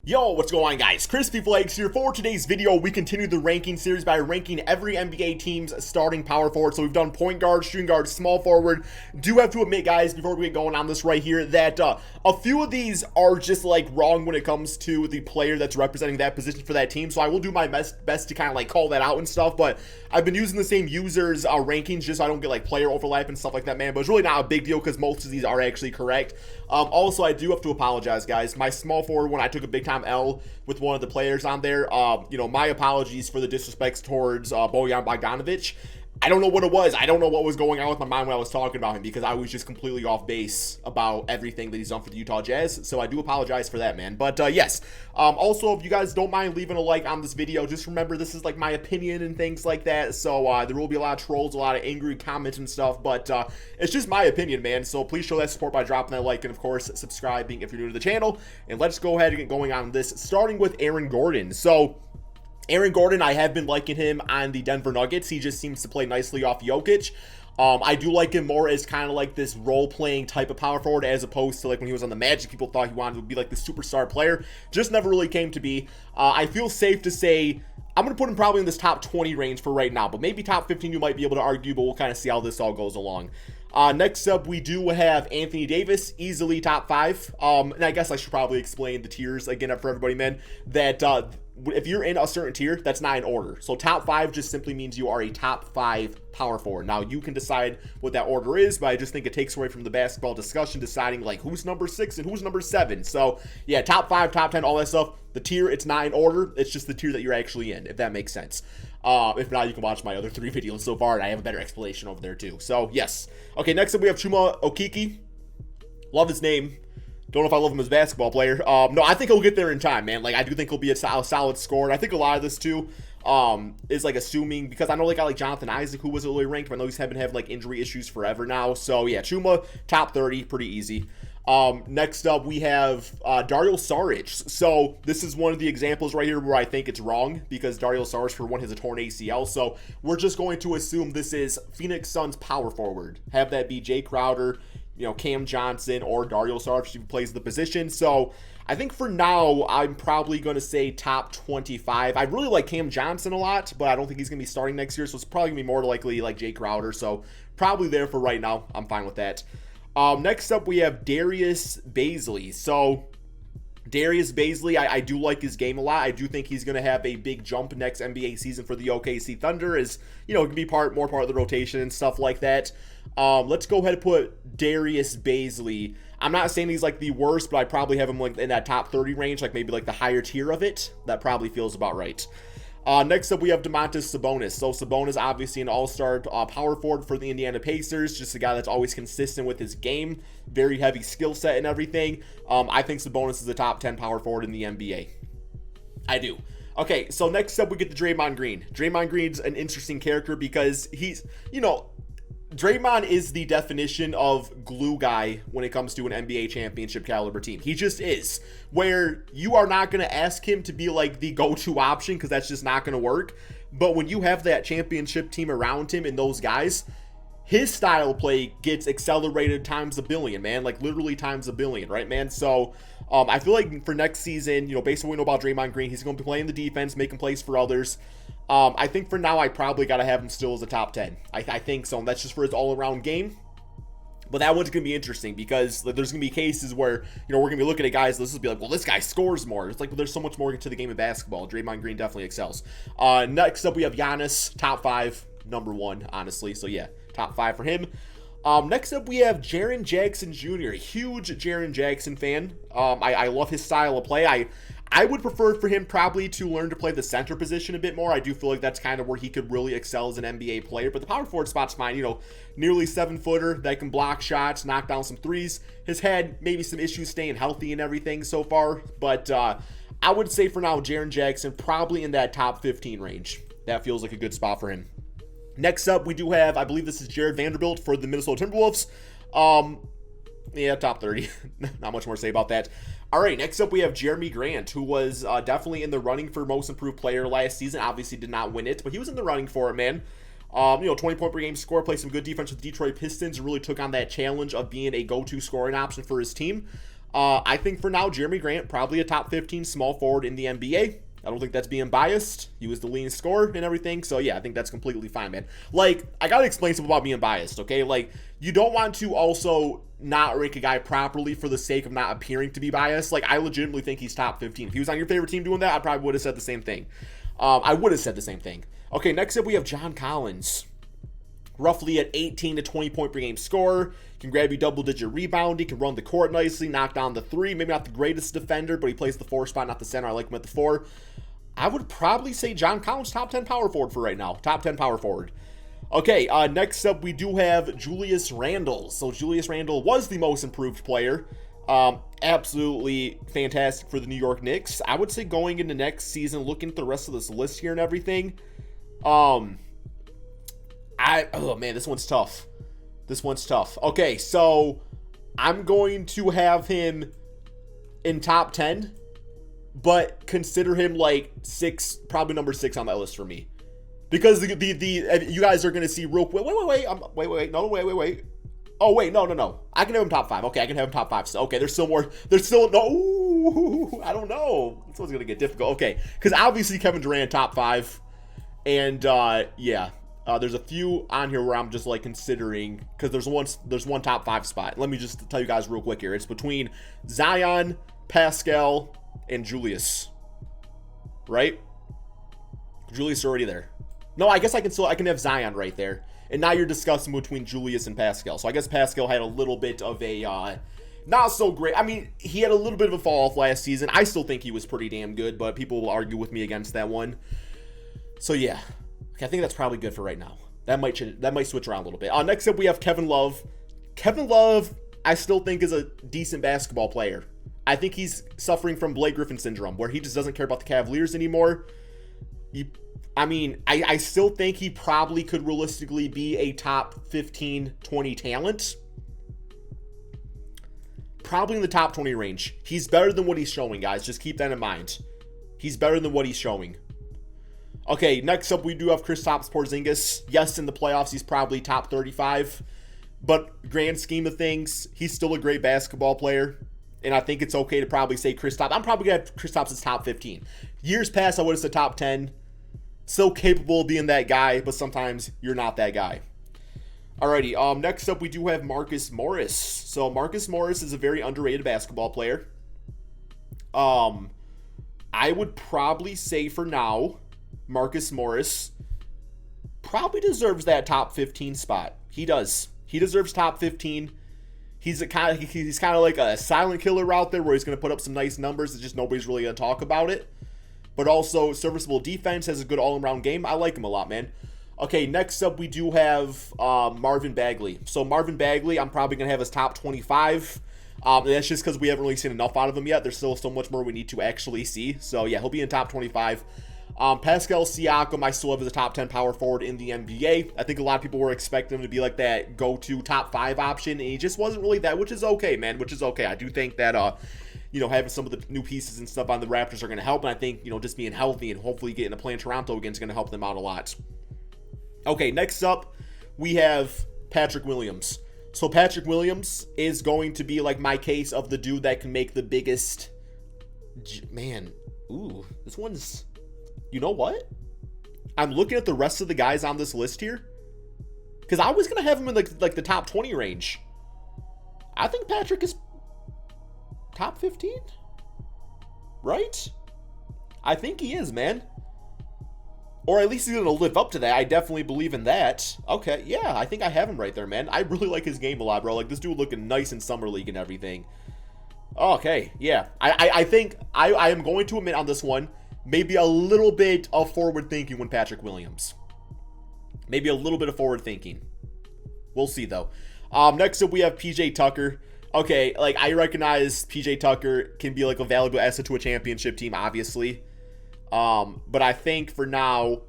Yo, what's going on, guys? KrispyFlakes here. For today's video, we continue the ranking series by ranking every NBA team's starting power forward. So we've done point guard, shooting guard, small forward. Do have to admit, guys, before we get going on this right here, that a few of these are just like wrong when it comes to the player that's representing that position for that team. So I will do my best to kind of like call that out and stuff. But I've been using the same users' rankings just so I don't get like player overlap and stuff like that, man. But it's really not a big deal because most of these are actually correct. Also, I do have to apologize, guys. My small forward one, I took a big time L with one of the players on there. My apologies for the disrespects towards Bojan Bogdanovic. I don't know what it was. I don't know what was going on with my mind when I was talking about him because I was just completely off base about everything that he's done for the Utah Jazz. So I do apologize for that, man. But yes, also, if you guys don't mind leaving a like on this video, just remember this is like my opinion and things like that. So there will be a lot of trolls, a lot of angry comments and stuff, but it's just my opinion, man. So please show that support by dropping that like and, of course, subscribing if you're new to the channel. And let's go ahead and get going on this, starting with Aaron Gordon. So Aaron Gordon, I have been liking him on the Denver Nuggets. He just seems to play nicely off Jokic. I do like him more as kind of like this role-playing type of power forward as opposed to like when he was on the Magic, people thought he wanted to be like the superstar player. Just never really came to be. I feel safe to say I'm going to put him probably in this top 20 range for right now, but maybe top 15 you might be able to argue, but we'll kind of see how this all goes along. Next up, we do have Anthony Davis, easily top 5. And I guess I should probably explain the tiers again for everybody, man, that if you're in a certain tier, that's not in order. So top 5 just simply means you are a top 5 power forward. Now, you can decide what that order is, but I just think it takes away from the basketball discussion deciding like who's number 6 and who's number 7. So yeah, top 5, top 10, all that stuff. The tier, it's not in order. It's just the tier that you're actually in, if that makes sense. If not, you can watch my other 3 videos so far, and I have a better explanation over there too. So yes. Okay, next up we have Chuma Okiki. Love his name. Don't know if I love him as a basketball player. No, I think he'll get there in time, man. Like, I do think he'll be a solid scorer. I think a lot of this, too, is, like, assuming, because I know, like, I like Jonathan Isaac, who was really ranked, but I know he's been having, like, injury issues forever now. So, yeah, Chuma, top 30, pretty easy. Next up, we have Dario Saric. So, this is one of the examples right here where I think it's wrong, because Dario Saric, for one, has a torn ACL. So, we're just going to assume this is Phoenix Suns power forward. Have that be Jay Crowder, Cam Johnson, or Dario Saric who plays the position. So I think for now, I'm probably going to say top 25. I really like Cam Johnson a lot, but I don't think he's going to be starting next year. So it's probably going to be more likely like Jay Crowder. So probably there for right now. I'm fine with that. Next up, we have Darius Baisley. So Darius Baisley, I do like his game a lot. I do think he's going to have a big jump next NBA season for the OKC Thunder, as it can be more part of the rotation and stuff like that. Let's go ahead and put Darius Baisley. I'm not saying he's like the worst, but I probably have him like in that top 30 range, like maybe like the higher tier of it. That probably feels about right. Next up, we have Domantas Sabonis. So Sabonis, obviously an all-star power forward for the Indiana Pacers. Just a guy that's always consistent with his game. Very heavy skill set and everything. I think Sabonis is a top 10 power forward in the NBA. I do. Okay, so next up, we get to Draymond Green. Draymond Green's an interesting character because he's, Draymond is the definition of glue guy when it comes to an NBA championship caliber team. He just is. Where you are not going to ask him to be like the go-to option because that's just not going to work. But when you have that championship team around him and those guys, his style of play gets accelerated times a billion, man. Like literally times a billion, right, man? So I feel like for next season, based on what we know about Draymond Green, he's going to be playing the defense, making plays for others. I think for now, I probably got to have him still as a top 10. I think so. And that's just for his all-around game. But that one's going to be interesting because there's going to be cases where, we're going to be looking at guys, this will be like, well, this guy scores more. It's like, well, there's so much more to the game of basketball. Draymond Green definitely excels. Next up, we have Giannis, top 5, number 1, honestly. So, yeah, top 5 for him. Next up, we have Jaren Jackson Jr., huge Jaren Jackson fan. I love his style of play. I would prefer for him probably to learn to play the center position a bit more. I do feel like that's kind of where he could really excel as an NBA player. But the power forward spot's fine. Nearly 7-footer that can block shots, knock down some threes. Has had maybe some issues staying healthy and everything so far. But I would say for now, Jaren Jackson probably in that top 15 range. That feels like a good spot for him. Next up, we do have, I believe this is Jared Vanderbilt for the Minnesota Timberwolves. Yeah, top 30. Not much more to say about that. All right, next up we have Jeremy Grant, who was definitely in the running for most improved player last season. Obviously did not win it, but he was in the running for it, man. 20-point per game score, played some good defense with the Detroit Pistons, and really took on that challenge of being a go-to scoring option for his team. I think for now, Jeremy Grant, probably a top 15 small forward in the NBA. I don't think that's being biased. He was the leading scorer and everything. So, yeah, I think that's completely fine, man. Like, I got to explain something about being biased, okay? Like, you don't want to also not rank a guy properly for the sake of not appearing to be biased. Like, I legitimately think he's top 15. If he was on your favorite team doing that, I probably would have said the same thing. I would have said the same thing. Okay, next up we have John Collins. Roughly at 18 to 20 point per game scorer. Can grab you double-digit rebound. He can run the court nicely, knock down the three. Maybe not the greatest defender, but he plays the 4 spot, not the center. I like him at the 4. I would probably say John Collins, top 10 power forward for right now. Top 10 power forward. Okay, next up we do have Julius Randle. So Julius Randle was the most improved player. Absolutely fantastic for the New York Knicks. I would say going into next season, looking at the rest of this list here and everything, oh man, this one's tough. This one's tough. Okay, so I'm going to have him in top 10, but consider him like 6, probably number 6 on that list for me. Because the you guys are going to see real quick. Wait. Oh, wait, no. I can have him top 5. Okay, I can have him top 5. So, okay, there's still more. There's still, no, I don't know. This one's going to get difficult. Okay, because obviously Kevin Durant top 5. And, yeah. There's a few on here where I'm just like considering, because there's one top 5 spot. Let me just tell you guys real quick here. It's between Zion, Pascal, and Julius. Right? Julius is already there. No, I guess I can have Zion right there. And now you're discussing between Julius and Pascal. So I guess Pascal had a little bit of a not so great. I mean, he had a little bit of a fall off last season. I still think he was pretty damn good, but people will argue with me against that one. So yeah. Okay, I think that's probably good for right now. That might switch around a little bit. Next up, we have Kevin Love. Kevin Love, I still think is a decent basketball player. I think he's suffering from Blake Griffin syndrome, where he just doesn't care about the Cavaliers anymore. I still think he probably could realistically be a top 15, 20 talent. Probably in the top 20 range. He's better than what he's showing, guys. Just keep that in mind. He's better than what he's showing. Okay, next up we do have Kristaps Porzingis. Yes, in the playoffs he's probably top 35, but grand scheme of things, he's still a great basketball player, and I think it's okay to probably say Kristaps. I'm probably going to have Kristaps as top 15. Years past, I would have said top 10. Still capable of being that guy, but sometimes you're not that guy. Alrighty, next up we do have Marcus Morris. So Marcus Morris is a very underrated basketball player. I would probably say for now, Marcus Morris probably deserves that top 15 spot. He does. He deserves top 15. He's kind of like a silent killer out there where he's going to put up some nice numbers that just nobody's really going to talk about it. But also serviceable defense, has a good all-around game. I like him a lot, man. Okay, next up we do have Marvin Bagley. So Marvin Bagley, I'm probably going to have his top 25. That's just because we haven't really seen enough out of him yet. There's still so much more we need to actually see. So yeah, he'll be in top 25. Pascal Siakam, I still have as a top 10 power forward in the NBA. I think a lot of people were expecting him to be like that go-to top 5 option, and he just wasn't really that, which is okay, man, which is okay. I do think that, having some of the new pieces and stuff on the Raptors are going to help, and I think, just being healthy and hopefully getting to play in Toronto again is going to help them out a lot. Okay, next up, we have Patrick Williams. So Patrick Williams is going to be like my case of the dude that can make the biggest... Man, ooh, this one's... You know what? I'm looking at the rest of the guys on this list here, because I was going to have him in like the top 20 range. I think Patrick is top 15, right? I think he is, man. Or at least he's going to live up to that. I definitely believe in that. Okay, yeah, I think I have him right there, man. I really like his game a lot, bro. Like, this dude looking nice in Summer League and everything. Okay, yeah. I think I am going to admit on this one, maybe a little bit of forward thinking when Patrick Williams. Maybe a little bit of forward thinking. We'll see, though. Next up, we have PJ Tucker. Okay, like, I recognize PJ Tucker can be like a valuable asset to a championship team, obviously. But I think for now,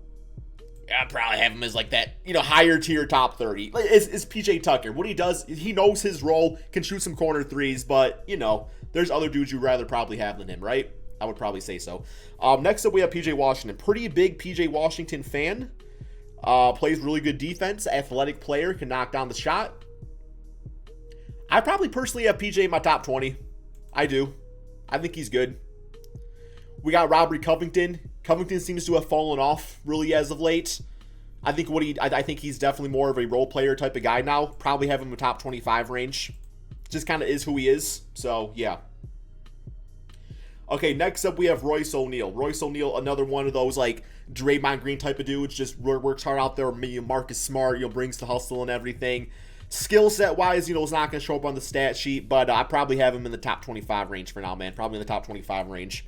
I'd probably have him as like that, higher tier top 30. It's PJ Tucker. What he does, he knows his role, can shoot some corner threes, but, there's other dudes you'd rather probably have than him, right? I would probably say so. Next up, we have PJ Washington. Pretty big PJ Washington fan. Plays really good defense. Athletic player. Can knock down the shot. I probably personally have PJ in my top 20. I do. I think he's good. We got Robert Covington. Covington seems to have fallen off really as of late. I think he's definitely more of a role player type of guy now. Probably have him in the top 25 range. Just kind of is who he is. So, yeah. Okay, next up we have Royce O'Neil. Royce O'Neil, another one of those like Draymond Green type of dudes. Just works hard out there. Marcus Smart, brings the hustle and everything. Skill set wise, is not going to show up on the stat sheet, but I probably have him in the top 25 range for now, man. Probably in the top 25 range.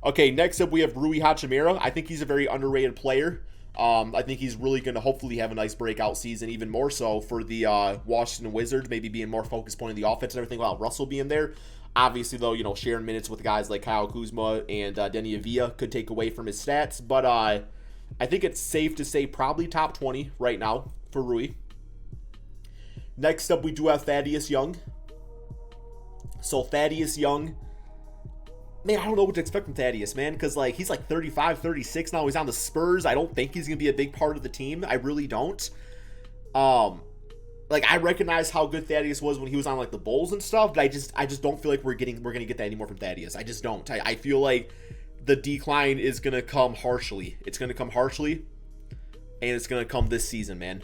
Okay, next up we have Rui Hachimira. I think he's a very underrated player. I think he's really going to hopefully have a nice breakout season, even more so for the Washington Wizards, maybe being more focused point in the offense and everything while Russell being there. Obviously, though, sharing minutes with guys like Kyle Kuzma and Denny Avila could take away from his stats. But I think it's safe to say probably top 20 right now for Rui. Next up, we do have Thaddeus Young. So Thaddeus Young, man, I don't know what to expect from Thaddeus, man, because he's 35, 36 now. He's on the Spurs. I don't think he's going to be a big part of the team. I really don't. I recognize how good Thaddeus was when he was on the Bulls and stuff, but I just don't feel like we're going to get that anymore from Thaddeus. I just don't. I feel like the decline is going to come harshly. It's going to come harshly, and it's going to come this season, man.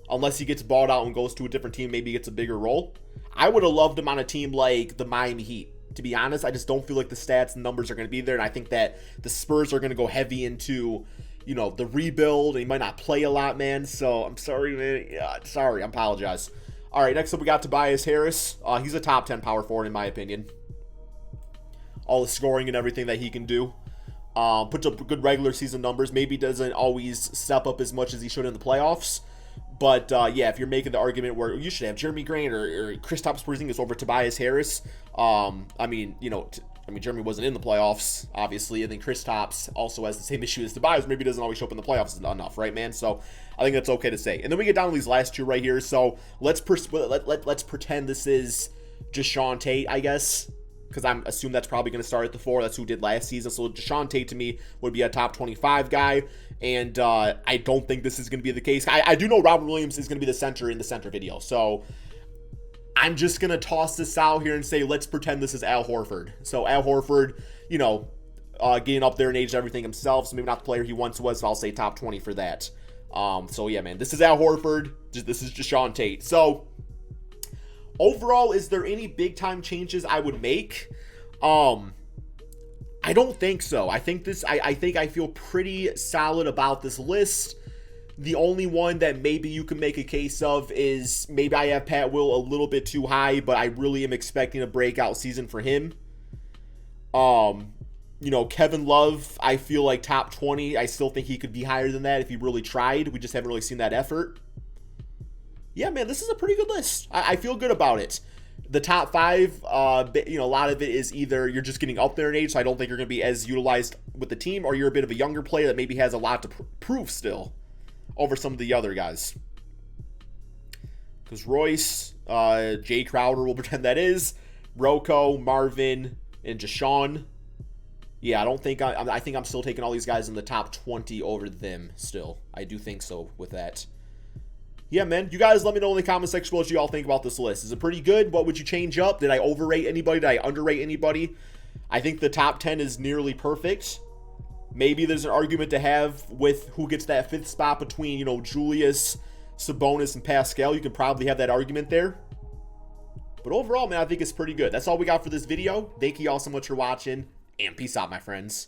Unless he gets bought out and goes to a different team, maybe he gets a bigger role. I would have loved him on a team like the Miami Heat. To be honest, I just don't feel like the stats and numbers are going to be there, and I think that the Spurs are going to go heavy into the rebuild, and he might not play a lot, man. So I'm sorry, man. Yeah, sorry. I apologize. All right, next up we got Tobias Harris. He's a top 10 power forward in my opinion. All the scoring and everything that he can do. Puts up good regular season numbers. Maybe doesn't always step up as much as he should in the playoffs. But, yeah, if you're making the argument where you should have Jeremy Grant or Kristaps Porzingis over Tobias Harris, Jeremy wasn't in the playoffs, obviously, and then Kristaps also has the same issue as Tobias. Maybe doesn't always show up in the playoffs enough, right, man? So I think that's okay to say. And then we get down to these last two right here. So let's pretend this is Deshaun Tate, I guess, because I assume that's probably going to start at the 4. That's who did last season. So Deshaun Tate, to me, would be a top 25 guy. And I don't think this is going to be the case. I do know Robert Williams is going to be the center in the center video. So I'm just going to toss this out here and say, let's pretend this is Al Horford. So Al Horford, getting up there in age and everything himself. So maybe not the player he once was, but I'll say top 20 for that. So yeah, man, this is Al Horford. This is Deshaun Tate. So overall, is there any big time changes I would make? I don't think so. I think I feel pretty solid about this list. The only one that maybe you can make a case of is maybe I have Pat Will a little bit too high, but I really am expecting a breakout season for him. Kevin Love, I feel like top 20. I still think he could be higher than that if he really tried. We just haven't really seen that effort. Yeah, man, this is a pretty good list. I feel good about it. The top 5, a lot of it is either you're just getting up there in age, so I don't think you're going to be as utilized with the team, or you're a bit of a younger player that maybe has a lot to prove still over some of the other guys. Because Royce, Jay Crowder, we'll pretend that is, Rocco, Marvin, and Deshaun. Yeah, I think I'm still taking all these guys in the top 20 over them still. I do think so with that. Yeah, man, you guys let me know in the comment section what you all think about this list. Is it pretty good? What would you change up? Did I overrate anybody? Did I underrate anybody? I think the top 10 is nearly perfect. Maybe there's an argument to have with who gets that 5th spot between, Julius, Sabonis, and Pascal. You can probably have that argument there. But overall, man, I think it's pretty good. That's all we got for this video. Thank you all so much for watching, and peace out, my friends.